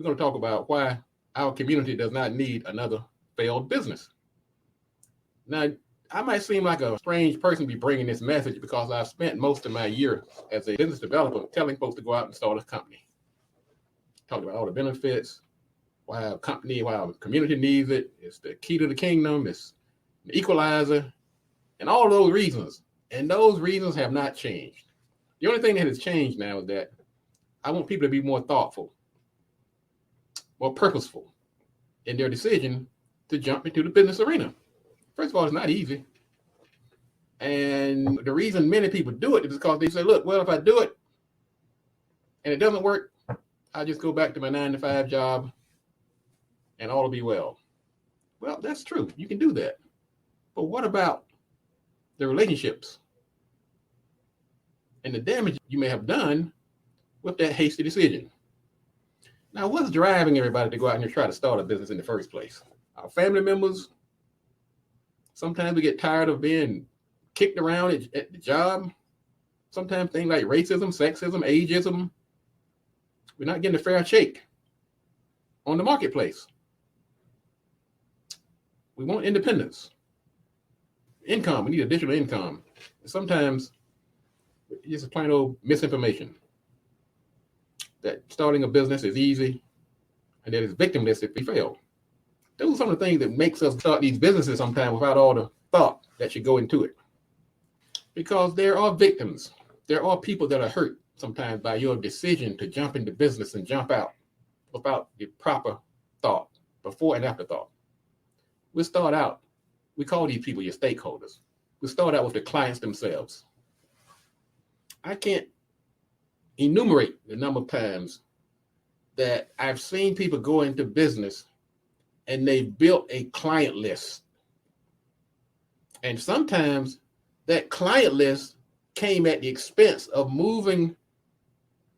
we're going to talk about why our community does not need another failed business. Now, I might seem like a strange person to be bringing this message because I've spent most of my year as a business developer telling folks to go out and start a company. Talking about all the benefits, why our company, why our community needs it. It's the key to the kingdom. It's the equalizer, and all those reasons. And those reasons have not changed. The only thing that has changed now is that I want people to be more thoughtful, more purposeful in their decision to jump into the business arena. First of all, it's not easy. And the reason many people do it is because they say, look, well, if I do it and it doesn't work, I'll just go back to my 9-to-5 job and all will be well. Well, that's true. You can do that. But what about the relationships and the damage you may have done with that hasty decision? Now, what's driving everybody to go out and try to start a business in the first place? Our family members. Sometimes we get tired of being kicked around at the job. Sometimes things like racism, sexism, ageism. We're not getting a fair shake on the marketplace. We want independence. Income, we need additional income. Sometimes it's just plain old misinformation that starting a business is easy and that it's victimless if we fail. Those are some of the things that makes us start these businesses sometimes without all the thought that should go into it. Because there are victims. There are people that are hurt sometimes by your decision to jump into business and jump out without the proper thought, before and after thought. We start out, we call these people your stakeholders. We start out with the clients themselves. I can't enumerate the number of times that I've seen people go into business and they built a client list. And sometimes that client list came at the expense of moving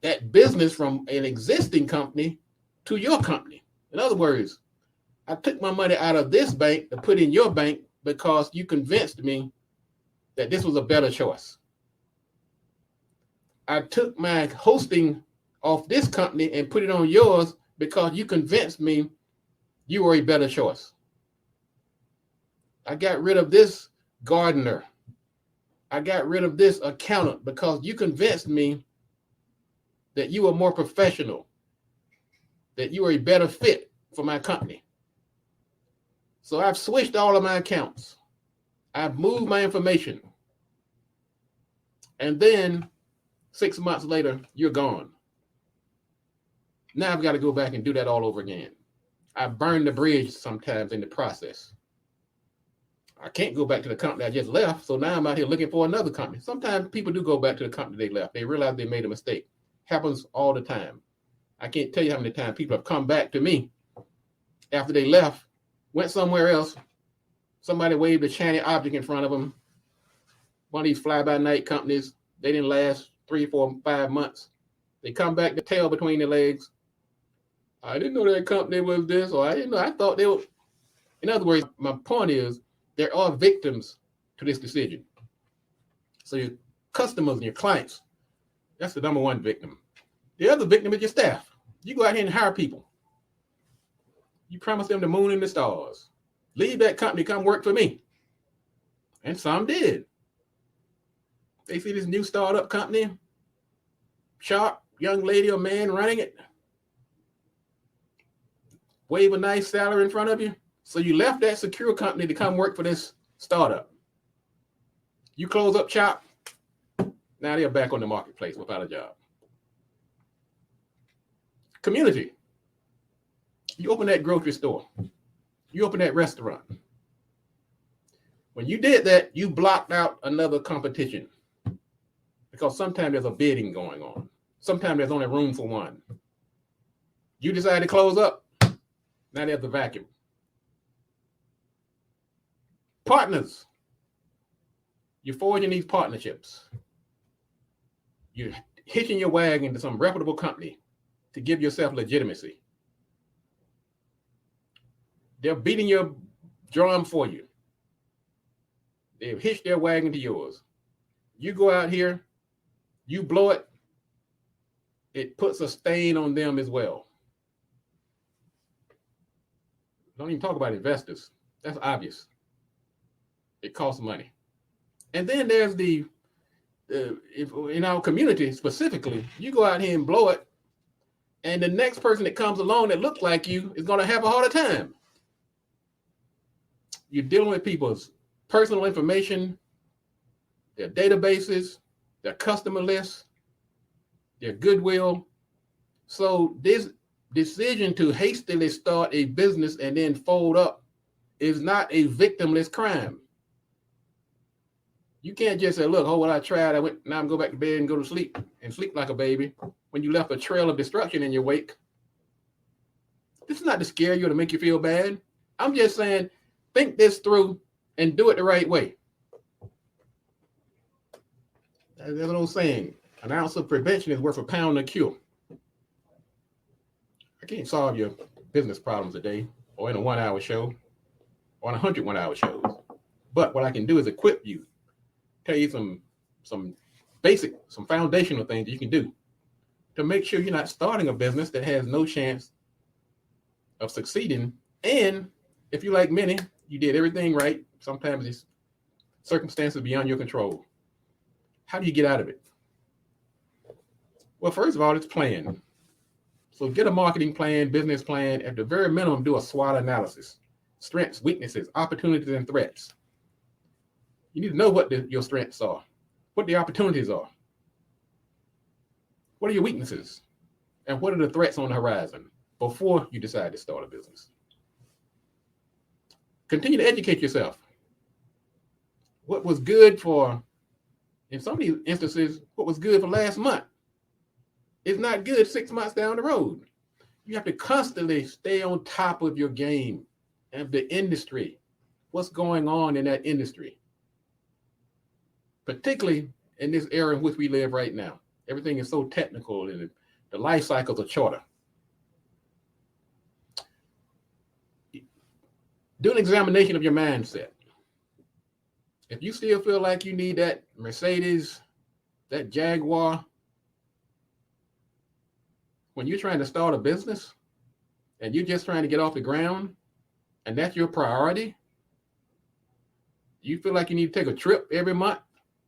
that business from an existing company to your company. In other words, I took my money out of this bank to put in your bank because you convinced me that this was a better choice. I took my hosting off this company and put it on yours because you convinced me you were a better choice. I got rid of this gardener. I got rid of this accountant because you convinced me that you were more professional, that you were a better fit for my company. So I've switched all of my accounts. I've moved my information. And then 6 months later, you're gone. Now I've got to go back and do that all over again. I burn the bridge sometimes in the process. I can't go back to the company I just left, so now I'm out here looking for another company. Sometimes people do go back to the company they left. They realize they made a mistake. Happens all the time. I can't tell you how many times people have come back to me after they left, went somewhere else. Somebody waved a shiny object in front of them. One of these fly-by-night companies, they didn't last 3, 4, 5 months. They come back, the tail between their legs. I didn't know that company was this, or I didn't know. I thought they were. In other words, my point is there are victims to this decision. So your customers and your clients, that's the number one victim. The other victim is your staff. You go out here and hire people. You promise them the moon and the stars. Leave that company, come work for me. And some did. They see this new startup company, sharp young lady or man running it, wave a nice salary in front of you. So you left that secure company to come work for this startup. You close up shop. Now they're back on the marketplace without a job. Community. You open that grocery store. You open that restaurant. When you did that, you blocked out another competition. Because sometimes there's a bidding going on. Sometimes there's only room for one. You decide to close up. Now there's the vacuum. Partners. You're forging these partnerships. You're hitching your wagon to some reputable company to give yourself legitimacy. They're beating your drum for you. They've hitched their wagon to yours. You go out here, you blow it, it puts a stain on them as well. Don't even talk about investors. That's obvious. It costs money. And then there's if in our community specifically, you go out here and blow it, and the next person that comes along that looks like you is going to have a harder time. You're dealing with people's personal information, their databases, their customer lists, their goodwill. So this decision to hastily start a business and then fold up is not a victimless crime. You can't just say, look, oh, well, I tried. Now I'm go back to bed and go to sleep and sleep like a baby when you left a trail of destruction in your wake. This is not to scare you or to make you feel bad. I'm just saying, think this through and do it the right way. There's an old saying, an ounce of prevention is worth a pound of cure. I can't solve your business problems a day or in a 1 hour show or on 100 1 hour shows. But what I can do is equip you, tell you some basic, some foundational things that you can do to make sure you're not starting a business that has no chance of succeeding. And if you like many, you did everything right. Sometimes it's circumstances beyond your control. How do you get out of it? Well, first of all, it's plan. So get a marketing plan, business plan. At the very minimum, do a SWOT analysis. Strengths, weaknesses, opportunities, and threats. You need to know what your strengths are, what the opportunities are. What are your weaknesses? And what are the threats on the horizon before you decide to start a business? Continue to educate yourself. What was good for, in some of these instances, what was good for last month is not good 6 months down the road. You have to constantly stay on top of your game and the industry. What's going on in that industry? Particularly in this era in which we live right now. Everything is so technical and the life cycles are shorter. Do an examination of your mindset. If you still feel like you need that Mercedes, that Jaguar, when you're trying to start a business and you're just trying to get off the ground and that's your priority, you feel like you need to take a trip every month,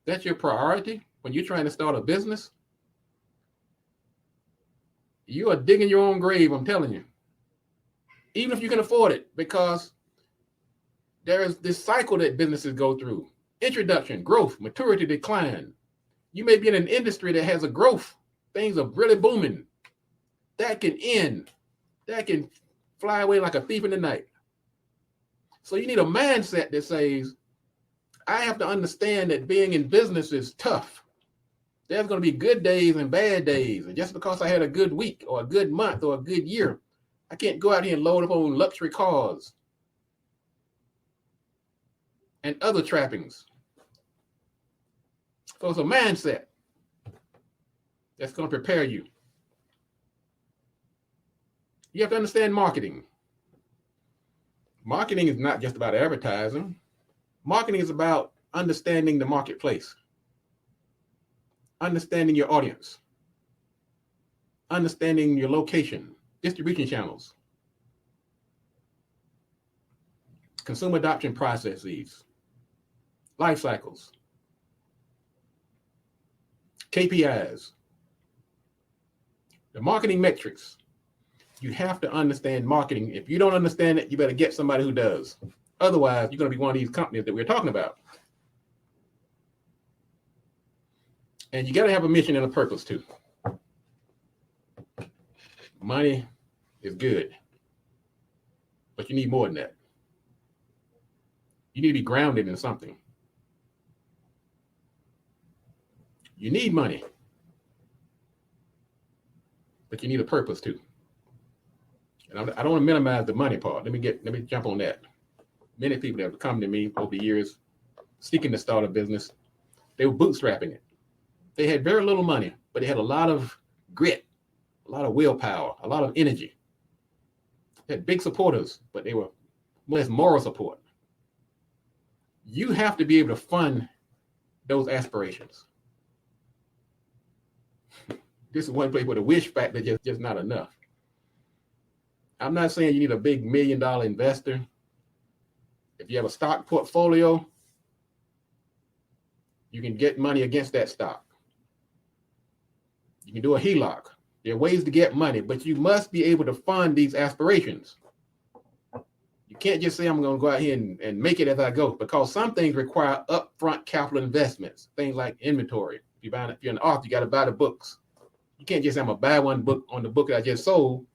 that's your priority when you're trying to start a business, you are digging your own grave, I'm telling you. Even if you can afford it, because there is this cycle that businesses go through. Introduction, growth, maturity, decline. You may be in an industry that has a growth. Things are really booming. That can end. That can fly away like a thief in the night. So you need a mindset that says, I have to understand that being in business is tough. There's going to be good days and bad days. And just because I had a good week or a good month or a good year, I can't go out here and load up on luxury cars and other trappings. So it's a mindset that's going to prepare you. You have to understand marketing. Marketing is not just about advertising. Marketing is about understanding the marketplace, understanding your audience, understanding your location, distribution channels, consumer adoption processes, life cycles, KPIs, the marketing metrics. You have to understand marketing. If you don't understand it, you better get somebody who does. Otherwise, you're going to be one of these companies that we're talking about. And you got to have a mission and a purpose too. Money is good, but you need more than that. You need to be grounded in something. You need money, but you need a purpose too. And I don't want to minimize the money part. Let me jump on that. Many people that have come to me over the years seeking to start a business, they were bootstrapping it. They had very little money, but they had a lot of grit, a lot of willpower, a lot of energy. They had big supporters, but they were less moral support. You have to be able to fund those aspirations. This is one place where the wish factor is just not enough. I'm not saying you need a big $1 million investor. If you have a stock portfolio, you can get money against that stock. You can do a HELOC. There are ways to get money, but you must be able to fund these aspirations. You can't just say, I'm going to go out here and make it as I go, because some things require upfront capital investments, things like inventory. If you're an author, you got to buy the books. You can't just say, I'm going to buy one book on the book that I just sold.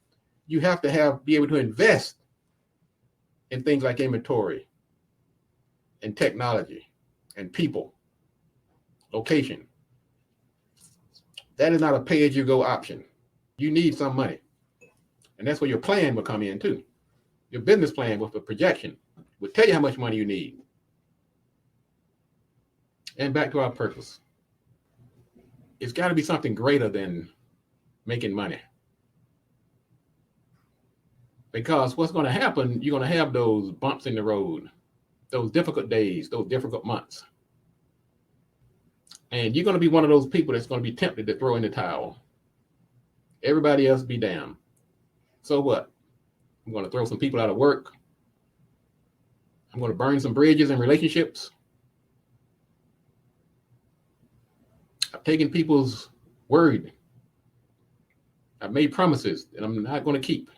You have to be able to invest in things like inventory and technology and people, location. That is not a pay-as-you-go option. You need some money. And that's where your plan will come in too. Your business plan with a projection will tell you how much money you need. And back to our purpose. It's got to be something greater than making money. Because what's going to happen, you're going to have those bumps in the road, those difficult days, those difficult months. And you're going to be one of those people that's going to be tempted to throw in the towel. Everybody else be damned. So what? I'm going to throw some people out of work. I'm going to burn some bridges and relationships. I've taken people's word. I've made promises that I'm not going to keep.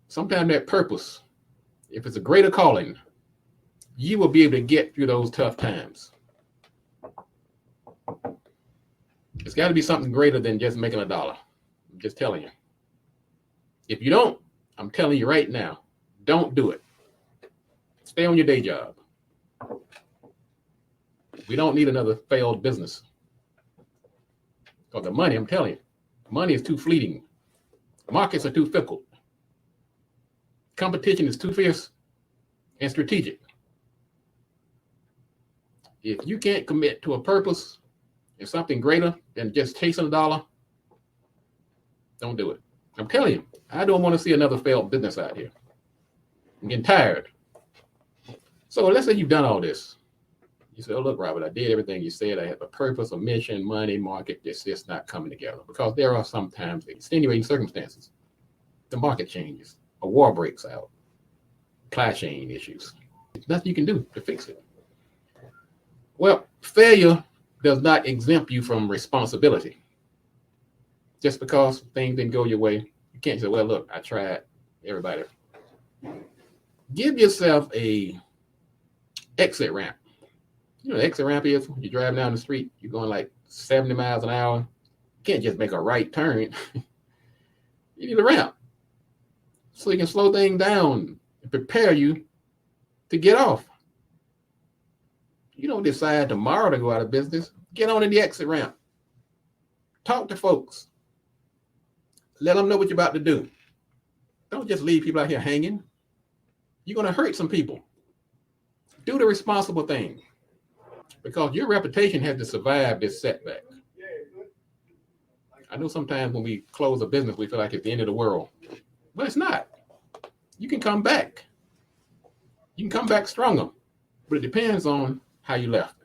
Sometimes that purpose, if it's a greater calling, you will be able to get through those tough times. It's got to be something greater than just making $1. I'm just telling you. If you don't, I'm telling you right now, don't do it. Stay on your day job. We don't need another failed business. Because the money, I'm telling you, money is too fleeting. Markets are too fickle. Competition is too fierce and strategic. If you can't commit to a purpose and something greater than just chasing $1, don't do it. I'm telling you, I don't want to see another failed business out here. I'm getting tired. So let's say you've done all this. You say, oh, look, Robert, I did everything you said. I have a purpose, a mission, money, market. It's just not coming together, because there are sometimes extenuating circumstances. The market changes. A war breaks out. Supply chain issues. There's nothing you can do to fix it. Well, failure does not exempt you from responsibility. Just because things didn't go your way, you can't say, well, look, I tried. Everybody. Give yourself a exit ramp. You know what exit ramp is? When you're driving down the street, you're going like 70 miles an hour. You can't just make a right turn. You need a ramp so you can slow things down and prepare you to get off. You don't decide tomorrow to go out of business. Get on in the exit ramp. Talk to folks. Let them know what you're about to do. Don't just leave people out here hanging. You're going to hurt some people. Do the responsible thing, because your reputation has to survive this setback. I know sometimes when we close a business, we feel like it's the end of the world, but it's not. You can come back. You can come back stronger, but it depends on how you left.